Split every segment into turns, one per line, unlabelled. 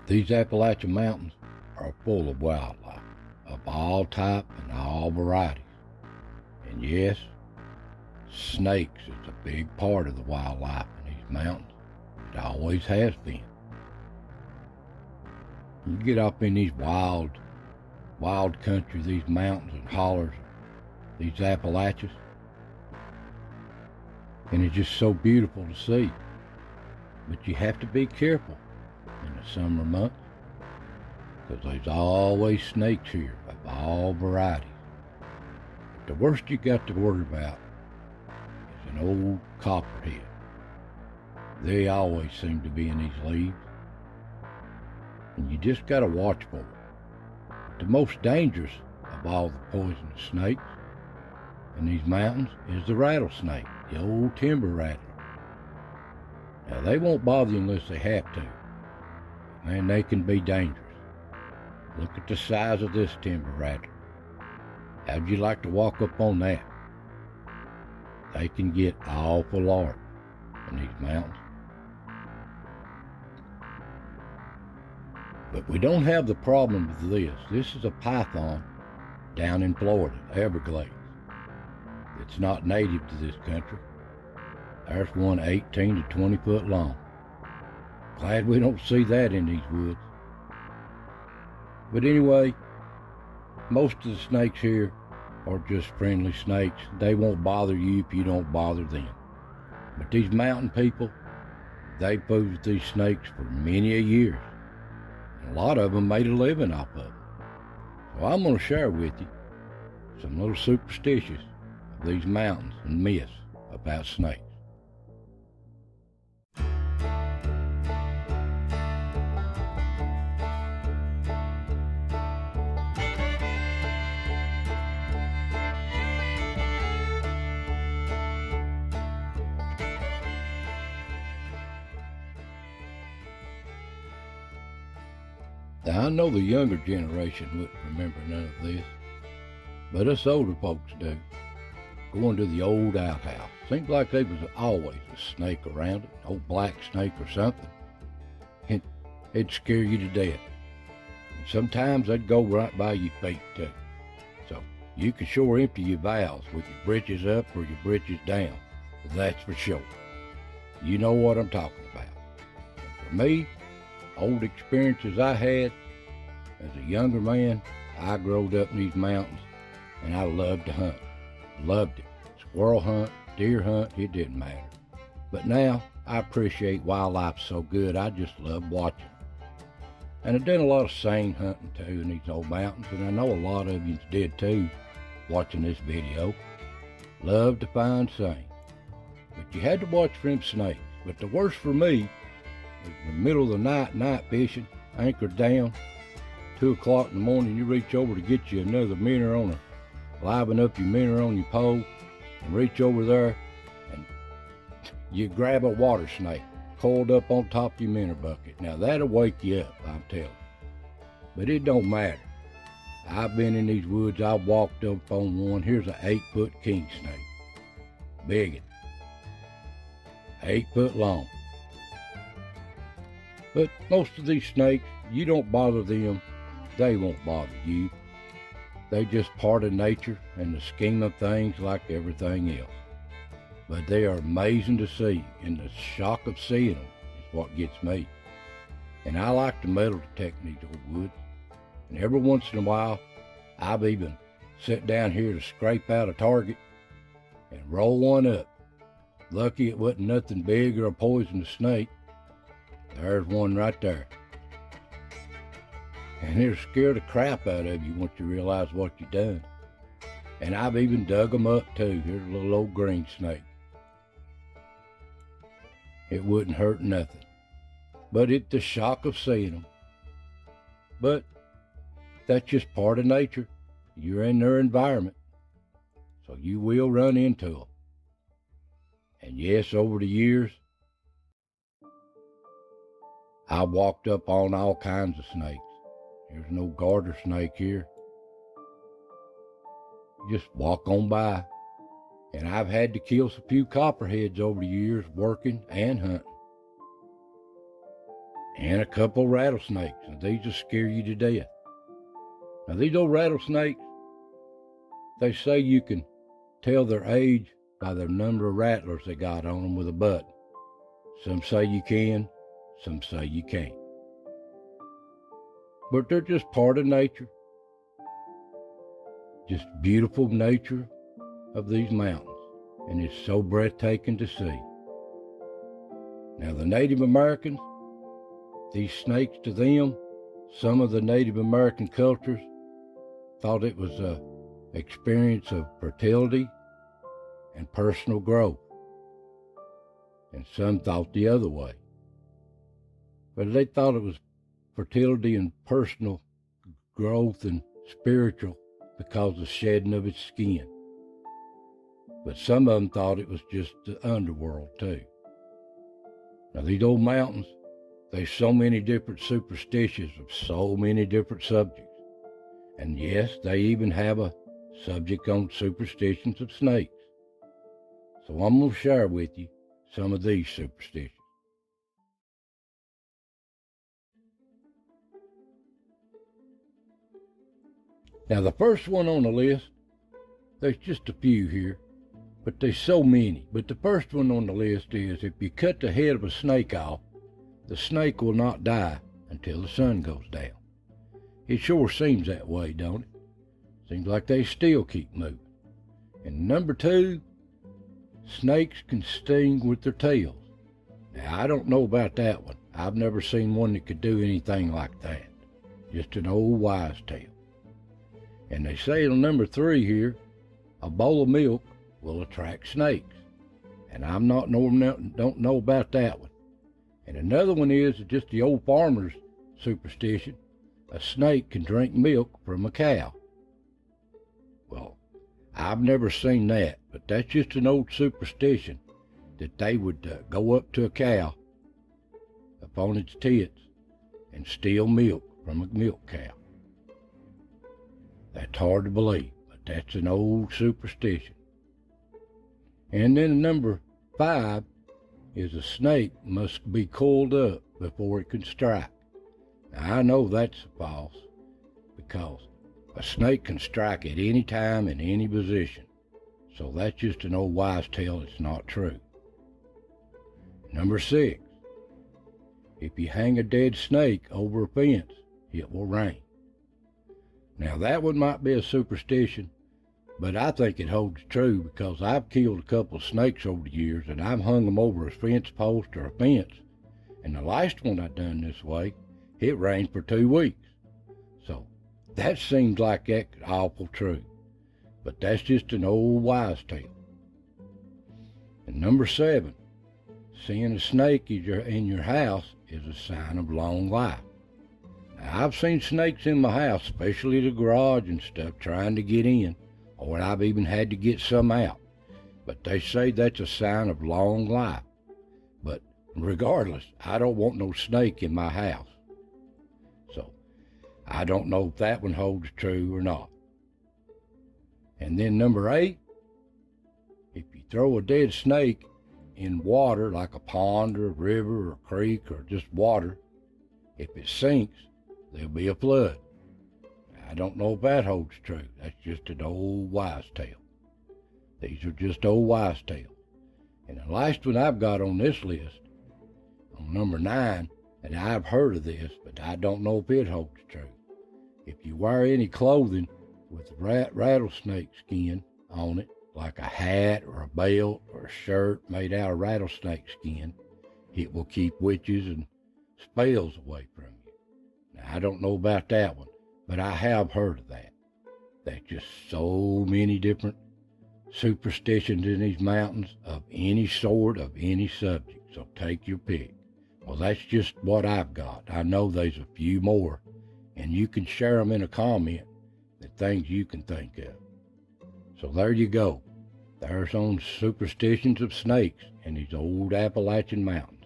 These Appalachian mountains are full of wildlife of all type and all varieties. And yes, snakes is a big part of the wildlife in these mountains. It always has been. You get up in these wild country, these mountains and hollers, these Appalachians, and it's just so beautiful to see. But you have to be careful in the summer months, because there's always snakes here of all varieties. But the worst you got to worry about is an old copperhead. They always seem to be in these leaves, and you just got to watch for them. But the most dangerous of all the poisonous snakes in these mountains is the rattlesnake, the old timber rattler. Now, they won't bother you unless they have to. Man, they can be dangerous. Look at the size of this timber rattler. How'd you like to walk up on that? They can get awful large in these mountains. But we don't have the problem with this. This is a python down in Florida, Everglades. It's not native to this country. There's one 18 to 20 foot long. Glad we don't see that in these woods. But anyway, most of the snakes here are just friendly snakes. They won't bother you if you don't bother them. But these mountain people, they've fooled with these snakes for many a years. And a lot of them made a living off of them. So I'm going to share with you some little superstitions of these mountains and myths about snakes. Now, I know the younger generation wouldn't remember none of this, but us older folks do. Going to the old outhouse. Seems like there was always a snake around it, an old black snake or something. It'd scare you to death. And sometimes they'd go right by your feet too. So you can sure empty your valves with your britches up or your britches down. That's for sure. You know what I'm talking about. And for me, old experiences I had as a younger man, I growed up in these mountains and I loved to hunt. Loved it. Squirrel hunt, deer hunt, it didn't matter. But now I appreciate wildlife so good, I just love watching. And I've done a lot of seine hunting too in these old mountains, and I know a lot of you did too, watching this video. Love to find seine. But you had to watch for them snakes. But the worst for me was in the middle of the night fishing, anchored down, 2 o'clock in the morning, you reach over to get you another minnow on liven up your minnow on your pole, and reach over there, and you grab a water snake coiled up on top of your minnow bucket. Now that'll wake you up, I'm telling you. But it don't matter. I've been in these woods, I've walked up on one. Here's an 8-foot king snake. Big 8 foot long. But most of these snakes, you don't bother them, they won't bother you. They just part of nature and the scheme of things like everything else. But they are amazing to see, and the shock of seeing them is what gets me. And I like to metal detect in these old woods. And every once in a while, I've even sat down here to scrape out a target and roll one up. Lucky it wasn't nothing big or a poisonous snake. There's one right there. And it'll scare the crap out of you once you realize what you've done. And I've even dug them up too. Here's a little old green snake. It wouldn't hurt nothing. But it's the shock of seeing them. But that's just part of nature. You're in their environment, so you will run into them. And yes, over the years, I walked up on all kinds of snakes. There's no garter snake here. Just walk on by. And I've had to kill a few copperheads over the years working and hunting. and a couple rattlesnakes, and these will scare you to death. Now, these old rattlesnakes, they say you can tell their age by the number of rattlers they got on them with a button. Some say you can, some say you can't. But they're just part of nature. Just beautiful nature of these mountains, and it's so breathtaking to see. Now, the Native Americans, these snakes to them, some of the Native American cultures thought it was an experience of fertility and personal growth, and some thought the other way. But they thought it was fertility and personal growth and spiritual because of the shedding of its skin. But some of them thought it was just the underworld too. Now, these old mountains, there's so many different superstitions of so many different subjects. And yes, they even have a subject on superstitions of snakes. So I'm going to share with you some of these superstitions. Now, the first one on the list, there's just a few here, but there's so many. But the first one on the list is if you cut the head of a snake off, the snake will not die until the sun goes down. It sure seems that way, don't it? Seems like they still keep moving. And number 2, snakes can sting with their tails. Now, I don't know about that one. I've never seen one that could do anything like that. Just an old wives' tale. And they say on number 3 here, a bowl of milk will attract snakes. And don't know about that one. And another one is just the old farmer's superstition. A snake can drink milk from a cow. Well, I've never seen that, but that's just an old superstition that they would go up to a cow up on its tits and steal milk from a milk cow. That's hard to believe, but that's an old superstition. And then number 5 is a snake must be coiled up before it can strike. Now, I know that's false, because a snake can strike at any time in any position. So that's just an old wives' tale. It's not true. Number 6, if you hang a dead snake over a fence, it will rain. Now, that one might be a superstition, but I think it holds true because I've killed a couple of snakes over the years, and I've hung them over a fence post or a fence. And the last one I done this way, it rained for 2 weeks. So that seems like that's awful true, but that's just an old wives' tale. And number 7, seeing a snake in your house is a sign of long life. Now, I've seen snakes in my house, especially the garage and stuff, trying to get in, or I've even had to get some out. But they say that's a sign of long life. But regardless, I don't want no snake in my house. So I don't know if that one holds true or not. And then number 8, if you throw a dead snake in water, like a pond or a river or a creek or just water, if it sinks, there'll be a flood. I don't know if that holds true. That's just an old wives' tale. These are just old wives' tales. And the last one I've got on this list, on number 9, and I've heard of this, but I don't know if it holds true. If you wear any clothing with rattlesnake skin on it, like a hat or a belt or a shirt made out of rattlesnake skin, it will keep witches and spells away from you. Now, I don't know about that one, but I have heard of that. There's just so many different superstitions in these mountains of any sort, of any subject, so take your pick. Well, that's just what I've got. I know there's a few more, and you can share them in a comment, the things you can think of. So there you go. There's some superstitions of snakes in these old Appalachian mountains.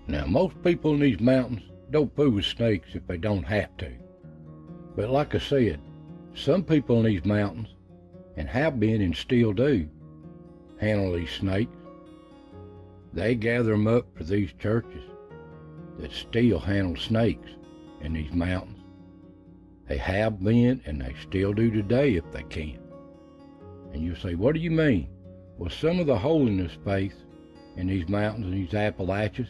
Now, most people in these mountains don't fool with snakes if they don't have to. But like I said, some people in these mountains, and have been and still do, handle these snakes. They gather them up for these churches that still handle snakes in these mountains. They have been, and they still do today if they can. And you say, what do you mean? Well, some of the holiness faiths in these mountains, in these Appalachians,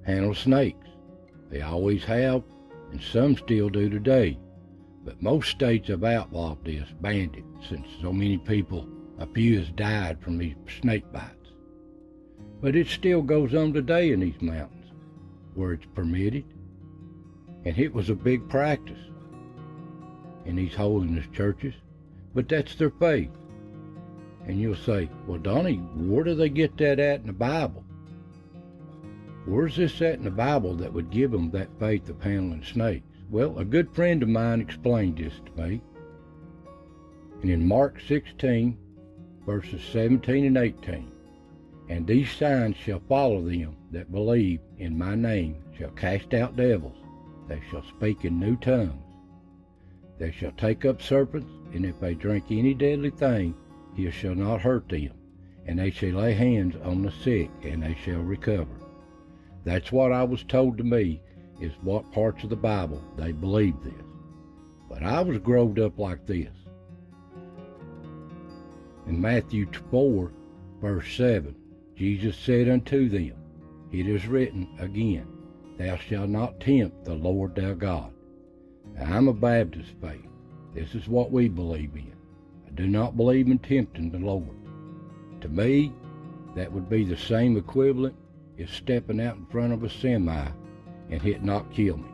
handle snakes. They always have, and some still do today. But most states have outlawed this, banned it, since so many people, a few has died from these snake bites. But it still goes on today in these mountains, where it's permitted. And it was a big practice in these holiness churches, but that's their faith. And you'll say, well, Donnie, where do they get that at in the Bible? Where's this at in the Bible that would give them that faith of handling snakes? Well, a good friend of mine explained this to me. And in Mark 16, verses 17 and 18, and these signs shall follow them that believe in my name, shall cast out devils, they shall speak in new tongues, they shall take up serpents, and if they drink any deadly thing, it shall not hurt them, and they shall lay hands on the sick, and they shall recover. That's what I was told to me, is what parts of the Bible they believe this. But I was growed up like this. In Matthew 4, verse 7, Jesus said unto them, it is written again, thou shalt not tempt the Lord thy God. Now, I'm a Baptist faith. This is what we believe in. I do not believe in tempting the Lord. To me, that would be the same equivalent as stepping out in front of a semi and it not kill me.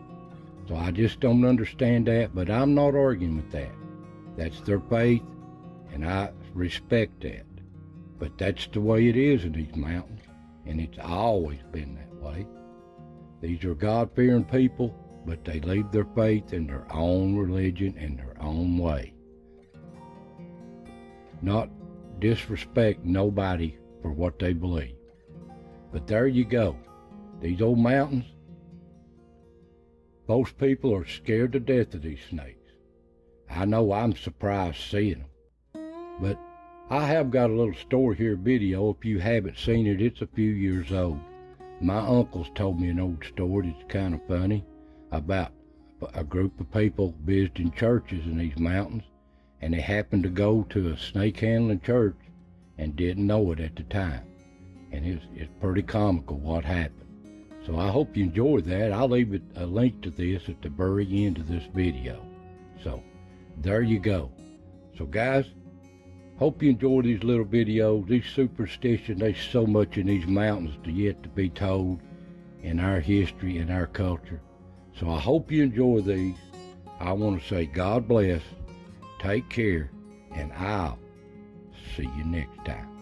So I just don't understand that, but I'm not arguing with that. That's their faith, and I respect that. But that's the way it is in these mountains, and it's always been that way. These are God-fearing people, but they leave their faith in their own religion and their own way. Not disrespect nobody for what they believe. But there you go. These old mountains, most people are scared to death of these snakes. I know I'm surprised seeing them. But I have got a little story here video. If you haven't seen it, it's a few years old. My uncles told me an old story that's kind of funny about a group of people visiting churches in these mountains, and they happened to go to a snake handling church and didn't know it at the time. And it's pretty comical what happened. So I hope you enjoyed that. I'll leave a link to this at the very end of this video. So there you go. So guys, hope you enjoy these little videos. These superstitions, there's so much in these mountains yet to be told in our history and our culture. So I hope you enjoy these. I want to say God bless, take care, and I'll see you next time.